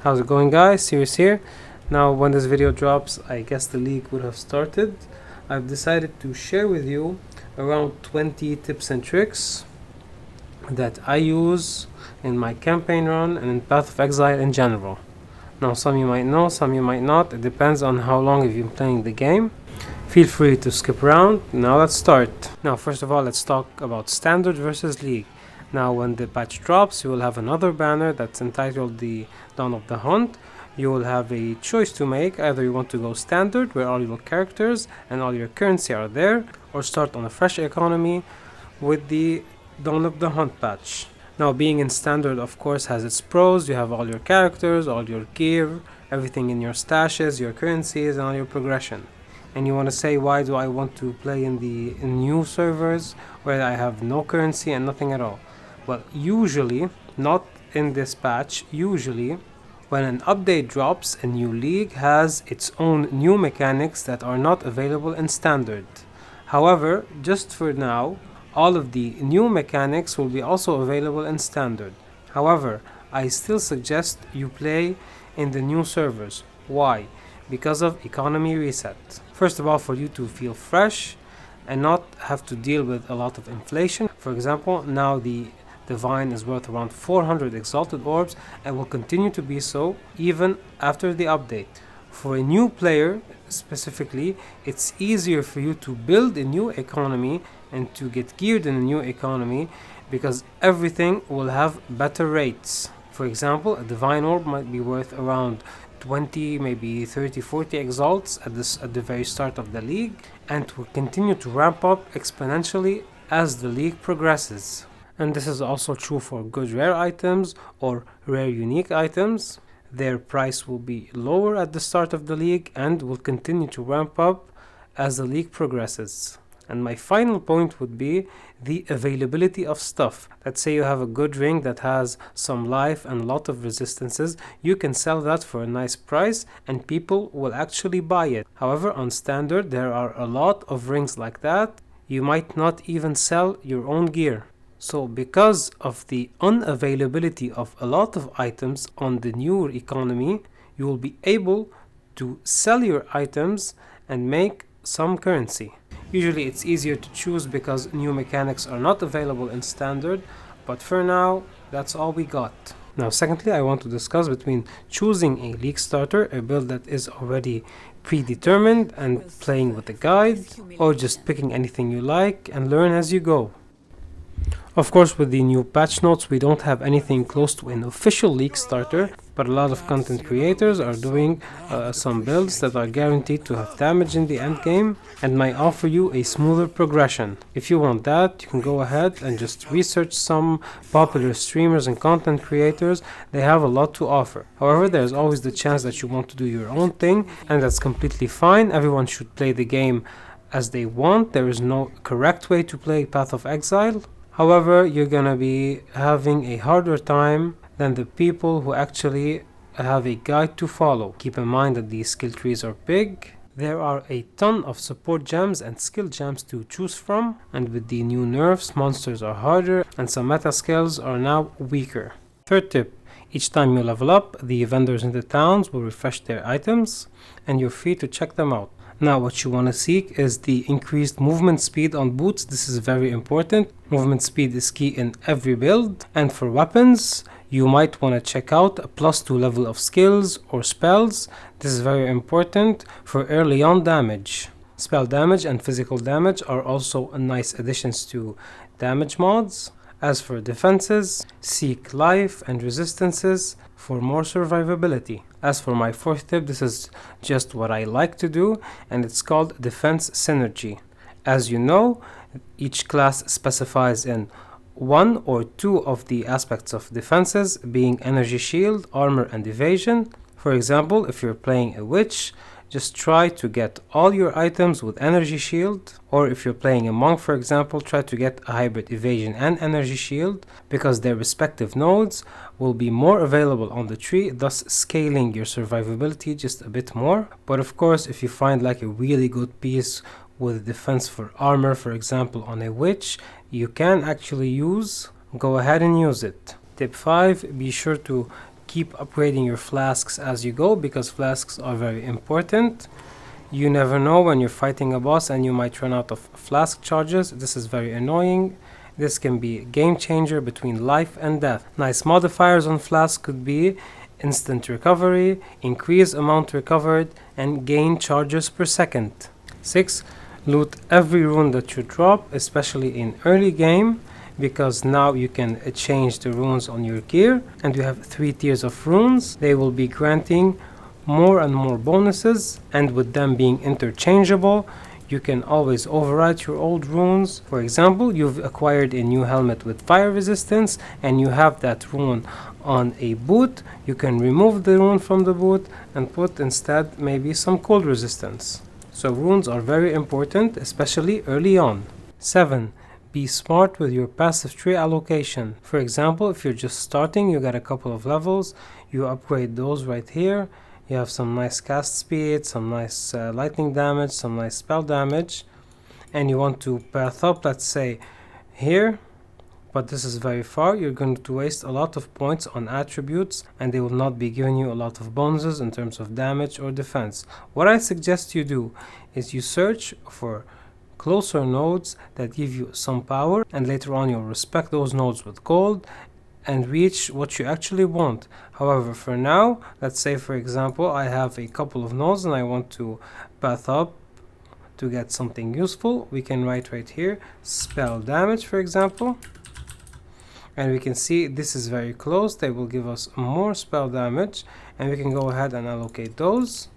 How's it going, guys? Serious here. Now when this video drops, I guess the league would have started. I've decided to share with you around 20 tips and tricks that I use in my campaign run and in Path of Exile in general. Now some you might know, some you might not. It depends on how long you've been playing the game. Feel free to skip around. Now let's start. Now first of all, let's talk about standard versus league. Now when the patch drops, you will have another banner that's entitled the Dawn of the Hunt. You will have a choice to make. Either you want to go standard, where all your characters and all your currency are there, or start on a fresh economy with the Dawn of the Hunt patch. Now being in standard of course has its pros. You have all your characters, all your gear, everything in your stashes, your currencies, and all your progression. And you want to say, why do I want to play in the new servers where I have no currency and nothing at all? Well, usually, not in this patch, usually when an update drops, a new league has its own new mechanics that are not available in standard. However, just for now, all of the new mechanics will be also available in standard. However, I still suggest you play in the new servers. Why? Because of economy reset. First of all, for you to feel fresh and not have to deal with a lot of inflation. For example, now the Divine is worth around 400 exalted orbs and will continue to be so even after the update. For a new player specifically, it's easier for you to build a new economy and to get geared in a new economy because everything will have better rates. For example, a Divine Orb might be worth around 20, maybe 30, 40 exalts at the very start of the league, and will continue to ramp up exponentially as the league progresses. And this is also true for good rare items or rare unique items. Their price will be lower at the start of the league and will continue to ramp up as the league progresses. And my final point would be the availability of stuff. Let's say you have a good ring that has some life and a lot of resistances. You can sell that for a nice price and people will actually buy it. However, on standard there are a lot of rings like that. You might not even sell your own gear. So because of the unavailability of a lot of items on the newer economy, you will be able to sell your items and make some currency. Usually it's easier to choose because new mechanics are not available in standard, but for now that's all we got. Now secondly, I want to discuss between choosing a league starter, a build that is already predetermined and playing with a guide, or just picking anything you like and learn as you go. Of course, with the new patch notes, we don't have anything close to an official league starter, but a lot of content creators are doing some builds that are guaranteed to have damage in the end game and might offer you a smoother progression. If you want that, you can go ahead and just research some popular streamers and content creators. They have a lot to offer. However, there's always the chance that you want to do your own thing, and that's completely fine. Everyone should play the game as they want. There is no correct way to play Path of Exile. However, you're gonna be having a harder time than the people who actually have a guide to follow. Keep in mind that these skill trees are big. There are a ton of support gems and skill gems to choose from, and with the new nerfs, monsters are harder and some meta skills are now weaker. Third tip, each time you level up, the vendors in the towns will refresh their items and you're free to check them out. Now what you want to seek is the increased movement speed on boots. This is very important. Movement speed is key in every build. And for weapons, you might want to check out a +2 level of skills or spells. This is very important for early on damage. Spell damage and physical damage are also nice additions to damage mods. As for defenses, seek life and resistances for more survivability. As for my fourth tip, this is just what I like to do, and it's called defense synergy. As you know, each class specifies in one or two of the aspects of defenses, being energy shield, armor, and evasion. For example, if you're playing a witch, just try to get all your items with energy shield, or if you're playing a monk, for example, try to get a hybrid evasion and energy shield, because their respective nodes will be more available on the tree, thus scaling your survivability just a bit more. But of course, if you find like a really good piece with defense for armor, for example, on a witch, you can actually go ahead and use it. Tip 5, be sure to keep upgrading your flasks as you go, because flasks are very important. You never know when you're fighting a boss and you might run out of flask charges. This is very annoying. This can be a game changer between life and death. Nice modifiers on flask could be instant recovery, increase amount recovered, and gain charges per second. 6. Loot every rune that you drop, especially in early game, because now you can change the runes on your gear, and you have 3 tiers of runes. They will be granting more and more bonuses, and with them being interchangeable, you can always overwrite your old runes. For example, you've acquired a new helmet with fire resistance and you have that rune on a boot. You can remove the rune from the boot and put instead maybe some cold resistance. So runes are very important, especially early on. 7. Be smart with your passive tree allocation. For example, if you're just starting, you got a couple of levels, you upgrade those right here. You have some nice cast speed, some nice lightning damage, some nice spell damage, and you want to path up, let's say here, but this is very far. You're going to waste a lot of points on attributes and they will not be giving you a lot of bonuses in terms of damage or defense. What I suggest you do is you search for closer nodes that give you some power, and later on you'll respec those nodes with gold and reach what you actually want. However, for now, let's say for example I have a couple of nodes and I want to path up to get something useful. We can write right here spell damage, for example, and we can see this is very close. They will give us more spell damage, and we can go ahead and allocate those.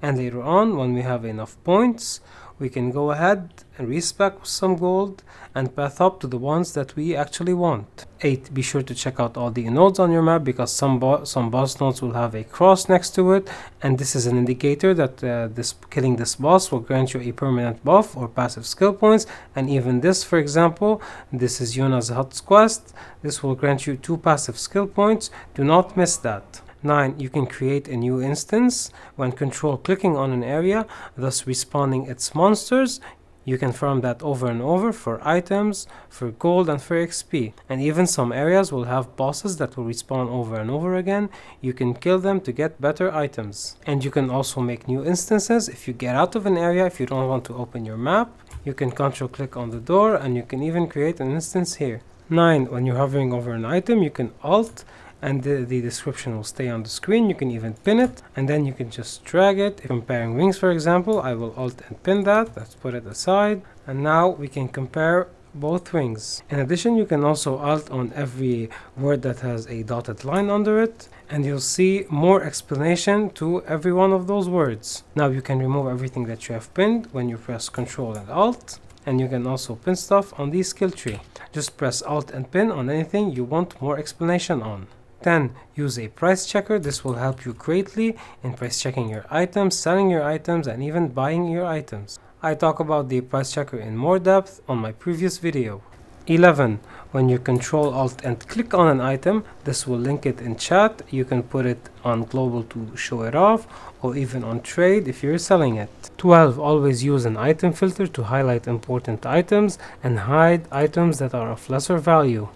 And later on, when we have enough points, we can go ahead and respec with some gold and path up to the ones that we actually want. 8. Be sure to check out all the nodes on your map, because some boss nodes will have a cross next to it, and this is an indicator that killing this boss will grant you a permanent buff or passive skill points. And even this, for example, this is Yuna's Hut's quest. This will grant you 2 passive skill points. Do not miss that. 9. You can create a new instance when control clicking on an area, thus respawning its monsters. You can farm that over and over for items, for gold, and for XP. And even some areas will have bosses that will respawn over and over again. You can kill them to get better items. And you can also make new instances. If you get out of an area, if you don't want to open your map, you can control click on the door, and you can even create an instance here. 9. When you're hovering over an item, you can alt, and the description will stay on the screen. You can even pin it, and then you can just drag it. If comparing wings, for example, I will alt and pin that. Let's put it aside, and now we can compare both wings. In addition, you can also alt on every word that has a dotted line under it, and you'll see more explanation to every one of those words. Now you can remove everything that you have pinned when you press Ctrl and Alt, and you can also pin stuff on the skill tree. Just press Alt and pin on anything you want more explanation on. 10. Use a price checker. This will help you greatly in price checking your items, selling your items, and even buying your items. I talk about the price checker in more depth on my previous video. 11. When you Control Alt and click on an item, this will link it in chat. You can put it on global to show it off, or even on trade if you're selling it. 12. Always use an item filter to highlight important items and hide items that are of lesser value.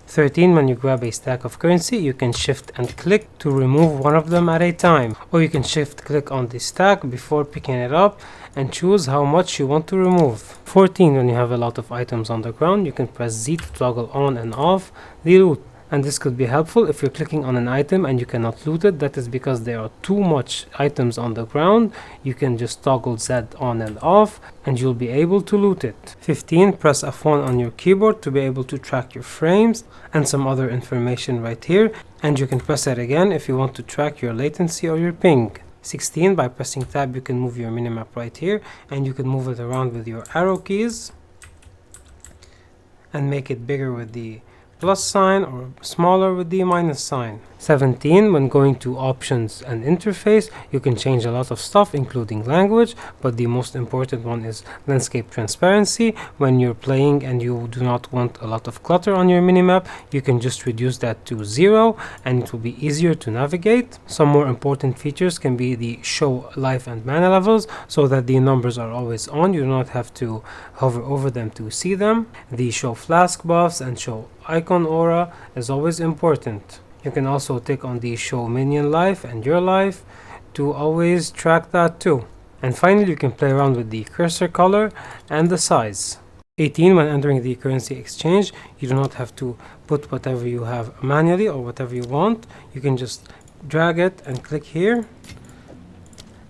13. When you grab a stack of currency, you can shift and click to remove one of them at a time, or you can shift click on the stack before picking it up and choose how much you want to remove. 14. When you have a lot of items on the ground, you can press Z to toggle on and off the loot. And this could be helpful if you're clicking on an item and you cannot loot it. That is because there are too much items on the ground. You can just toggle Z on and off and you'll be able to loot it. 15. Press F1 on your keyboard to be able to track your frames and some other information right here. And you can press it again if you want to track your latency or your ping. 16. By pressing tab, you can move your minimap right here, and you can move it around with your arrow keys and make it bigger with the plus sign or smaller with the minus sign. 17, when going to options and interface, you can change a lot of stuff, including language, but the most important one is landscape transparency. When you're playing and you do not want a lot of clutter on your minimap, you can just reduce that to 0 and it will be easier to navigate. Some more important features can be the show life and mana levels, so that the numbers are always on. You do not have to hover over them to see them. The show flask buffs and show icon aura is always important. You can also tick on the show minion life and your life to always track that too. And finally, you can play around with the cursor color and the size. 18, when entering the currency exchange, you do not have to put whatever you have manually or whatever you want. You can just drag it and click here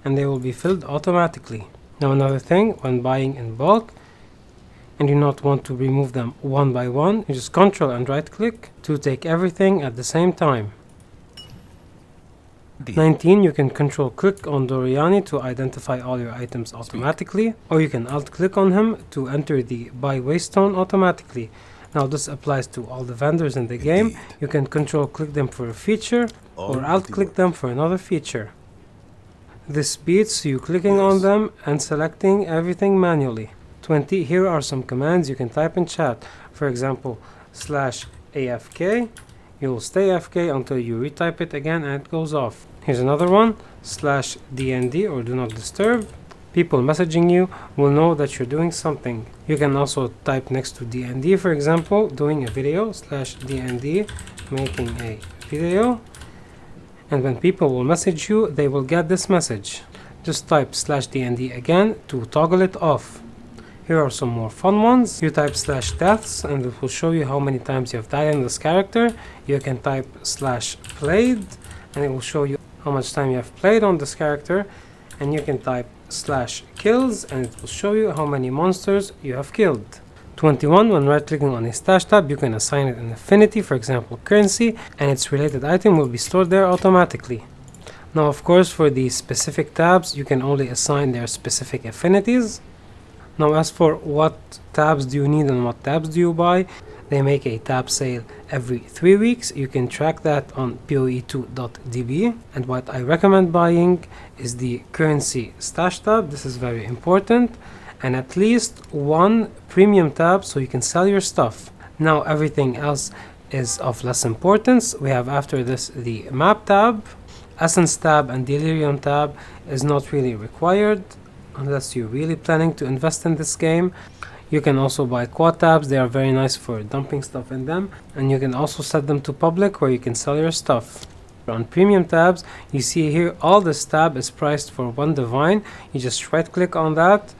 and they will be filled automatically. Now another thing, when buying in bulk and you not want to remove them one by one, you just Ctrl and right click to take everything at the same time. 19, you can control click on Doriani to identify all your items automatically, or you can alt click on him to enter the buy waystone automatically. Now this applies to all the vendors in the game. You can control click them for a feature or alt click them for another feature. This beats you clicking on them and selecting everything manually. 20, here are some commands you can type in chat. For example, /AFK. You will stay AFK until you retype it again and it goes off. Here's another one, /DND or do not disturb. People messaging you will know that you're doing something. You can also type next to DND, for example, doing a video, /DND, making a video. And when people will message you, they will get this message. Just type /DND again to toggle it off. Here are some more fun ones. You type /deaths and it will show you how many times you have died in this character. You can type /played and it will show you how much time you have played on this character. And you can type /kills and it will show you how many monsters you have killed. 21, when right clicking on a stash tab, you can assign it an affinity, for example currency, and its related item will be stored there automatically. Now of course for the specific tabs you can only assign their specific affinities. Now as for what tabs do you need and what tabs do you buy, they make a tab sale every 3 weeks. You can track that on POE2.db. And what I recommend buying is the currency stash tab. This is very important. And at least one premium tab so you can sell your stuff. Now everything else is of less importance. We have after this the map tab. Essence tab and Delirium tab is not really required unless you're really planning to invest in this game. You can also buy quad tabs. They are very nice for dumping stuff in them, and you can also set them to public where you can sell your stuff. On premium tabs, you see here all this tab is priced for 1 divine. You just right click on that,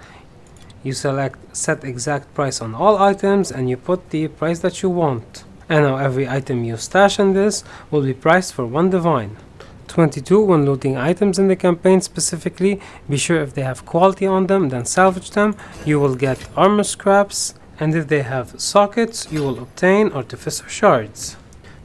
you select set exact price on all items and you put the price that you want. And now every item you stash in this will be priced for 1 divine. 22, when looting items in the campaign specifically, be sure if they have quality on them, then salvage them. You will get armor scraps, and if they have sockets, you will obtain artificer shards.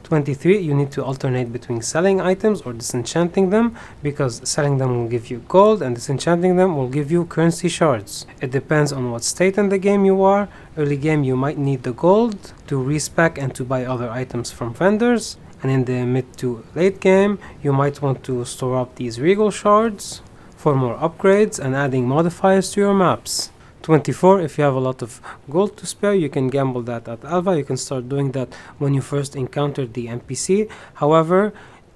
23, you need to alternate between selling items or disenchanting them, because selling them will give you gold and disenchanting them will give you currency shards. It depends on what state in the game you are. Early game you might need the gold to respec and to buy other items from vendors. And in the mid to late game, you might want to store up these regal shards for more upgrades and adding modifiers to your maps. 24, if you have a lot of gold to spare, you can gamble that at Alpha. You can start doing that when you first encountered the NPC. However,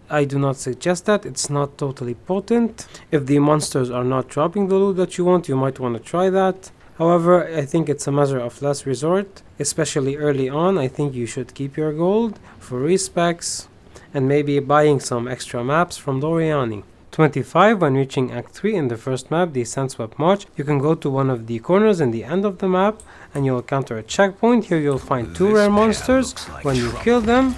I do not suggest that. It's not totally potent. If the monsters are not dropping the loot that you want, you might want to try that. However, I think it's a measure of last resort, especially early on. I think you should keep your gold for respecs and maybe buying some extra maps from Doriani. 25, when reaching Act 3 in the first map, the Sandswept March, you can go to one of the corners in the end of the map and you'll encounter a checkpoint. Here you'll find 2 rare monsters. When you kill them,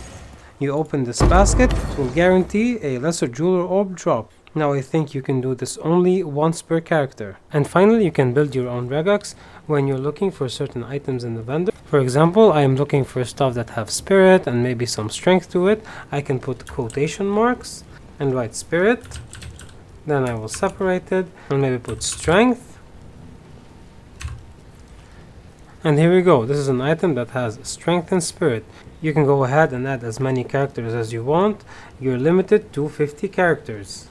you open this basket. It will guarantee a lesser jeweler orb drop. Now I think you can do this only once per character. And finally, you can build your own regex when you're looking for certain items in the vendor. For example, I am looking for stuff that have spirit and maybe some strength to it. I can put quotation marks and write spirit. Then I will separate it and maybe put strength. And here we go, this is an item that has strength and spirit. You can go ahead and add as many characters as you want. You're limited to 50 characters.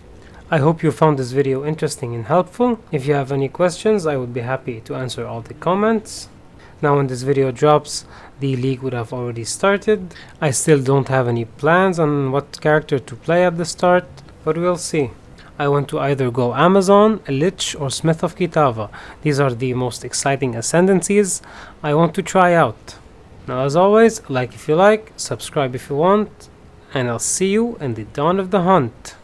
I hope you found this video interesting and helpful. If you have any questions, I would be happy to answer all the comments. Now when this video drops, the league would have already started. I still don't have any plans on what character to play at the start, but we'll see. I want to either go Amazon, Lich, or Smith of Kitava. These are the most exciting ascendancies I want to try out. Now as always, like if you like, subscribe if you want, and I'll see you in the dawn of the hunt.